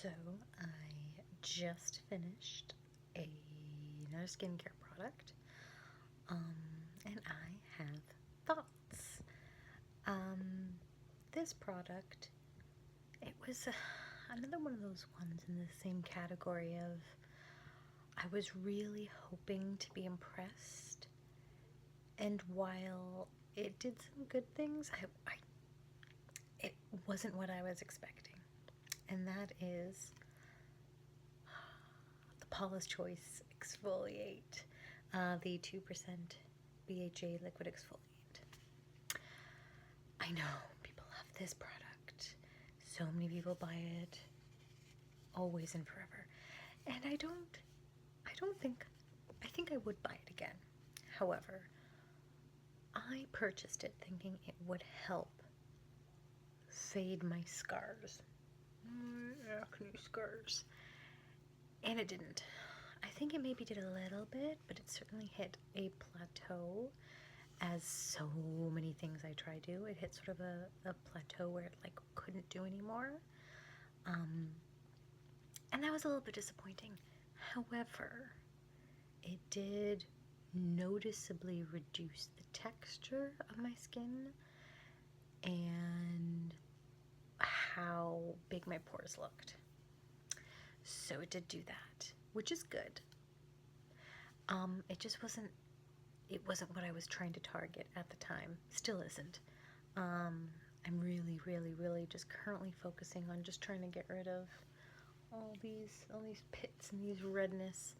So I just finished another skincare product, and I have thoughts. Um, this product, it was another one of those ones in the same category of I was really hoping to be impressed, and while it did some good things, it wasn't what I was expecting, and that is the Paula's Choice Exfoliate, the 2% BHA Liquid Exfoliant. I know people love this product. So many people buy it always and forever. And I think I would buy it again. However, I purchased it thinking it would help fade my scars. Acne scars. And it didn't. I think it maybe did a little bit, but it certainly hit a plateau, as so many things I try do. It hit sort of a plateau where it like couldn't do anymore. And that was a little bit disappointing. However, it did noticeably reduce the texture of my skin and how big my pores looked. So it did do that, which is good. It wasn't what I was trying to target at the time. Still isn't. I'm really, really, really just currently focusing on just trying to get rid of all these pits and these redness.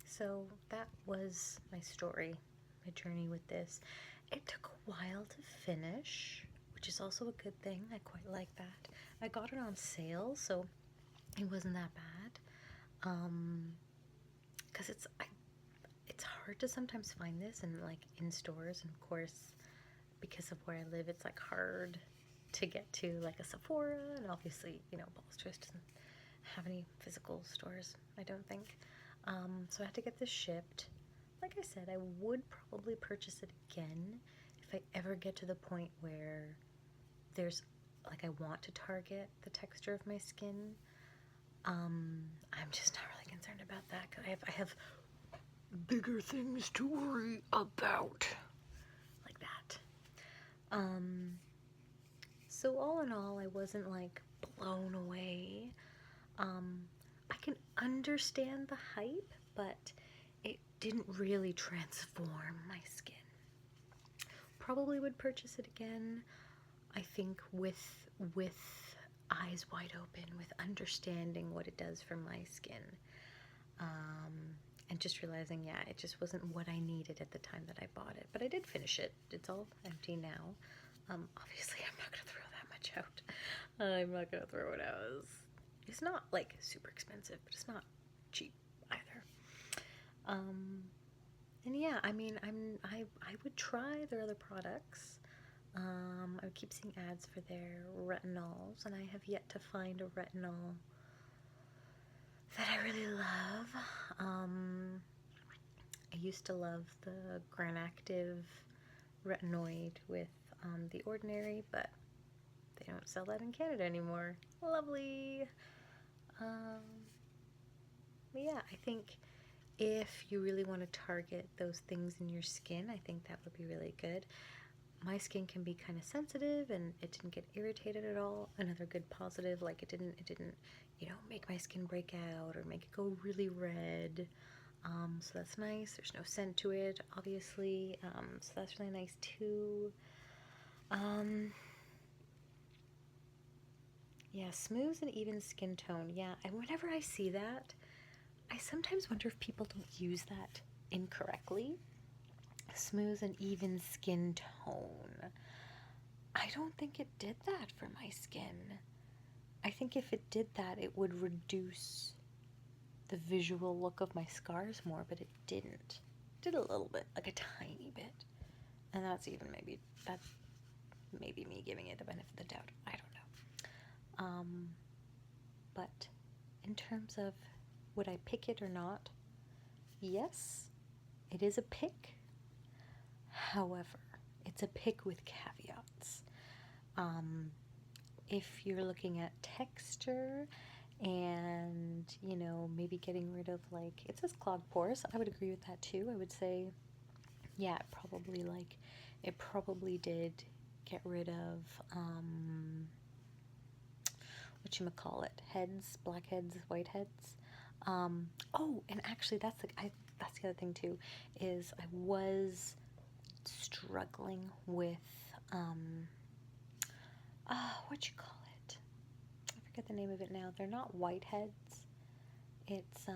So that was my story, my journey with this. It took a while to finish, which is also a good thing. I quite like that. I got it on sale, so it wasn't that bad. Because it's hard to sometimes find this in stores, and of course, because of where I live, it's like hard to get to like a Sephora, and obviously, Paula's Choice doesn't have any physical stores, I don't think. So I had to get this shipped. Like I said, I would probably purchase it again if I ever get to the point where there's I want to target the texture of my skin. I'm just not really concerned about that because I have bigger things to worry about, like that. So all in all, I wasn't blown away. I can understand the hype, but it didn't really transform my skin. Probably would purchase it again. I think with eyes wide open, with understanding what it does for my skin. And just realizing, it just wasn't what I needed at the time that I bought it. But I did finish it. It's all empty now. Obviously, I'm not going to throw that much out. I'm not going to throw it out. It's not, super expensive, but it's not cheap either. And yeah, I mean, I would try their other products. I would keep seeing ads for their retinols, and I have yet to find a retinol that I really love. I used to love the Granactive retinoid with The Ordinary, but they don't sell that in Canada anymore. Lovely. But yeah, I think if you really want to target those things in your skin, I think that would be really good. My skin can be kind of sensitive, and it didn't get irritated at all. Another good positive, it didn't make my skin break out or make it go really red. So that's nice. There's no scent to it, obviously. So that's really nice too. Yeah, smooth and even skin tone. Yeah, and whenever I see that, I sometimes wonder if people don't use that incorrectly. Smooth and even skin tone. I don't think it did that for my skin. I think if it did that, it would reduce the visual look of my scars more, but it didn't. It did a little bit, like a tiny bit. And that's maybe me giving it the benefit of the doubt. I don't know. But in terms of would I pick it or not? Yes, it is a pick. However, it's a pick with caveats. if you're looking at texture and, you know, maybe getting rid of, like, it says clogged pores. I would agree with that too. I would say, yeah, it probably did get rid of, whatchamacallit, heads, blackheads, whiteheads. Oh, and actually, that's the other thing too, is I was struggling with, what you call it? I forget the name of it now. They're not whiteheads. It's,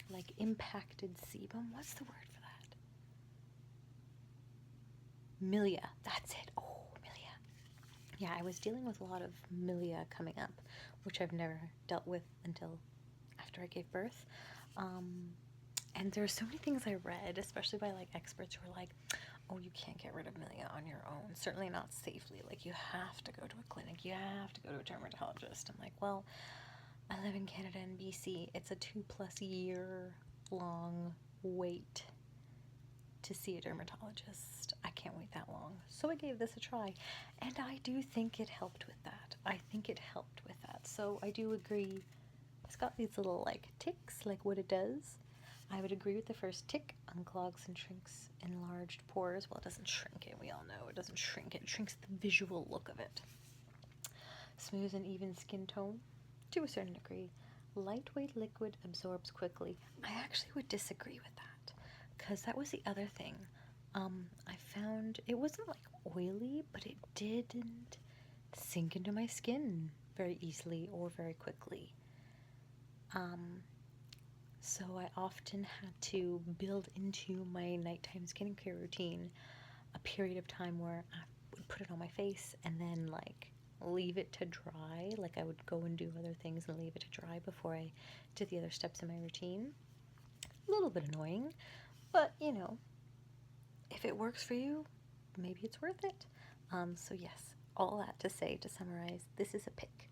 like impacted sebum. What's the word for that? Milia. That's it. Oh, milia. Yeah, I was dealing with a lot of milia coming up, which I've never dealt with until after I gave birth. And there are so many things I read, especially by like experts who are like, oh, you can't get rid of milia on your own. Certainly not safely. Like, you have to go to a clinic. You have to go to a dermatologist. I'm like, well, I live in Canada and BC. It's a 2+ year long wait to see a dermatologist. I can't wait that long. So I gave this a try. And I do think it helped with that. I think it helped with that. So I do agree. It's got these little like ticks, like what it does. I would agree with the first tick, unclogs and shrinks enlarged pores. Well, it doesn't shrink it, we all know. It doesn't shrink it. It shrinks the visual look of it. Smooth and even skin tone, to a certain degree. Lightweight liquid absorbs quickly. I actually would disagree with that, because that was the other thing. I found it wasn't like oily, but it didn't sink into my skin very easily or very quickly. So I often had to build into my nighttime skincare routine a period of time where I would put it on my face and then like leave it to dry. Like, I would go and do other things and leave it to dry before I did the other steps in my routine. A little bit annoying, but you know, if it works for you, maybe it's worth it. So yes, all that to say, to summarize, this is a pick.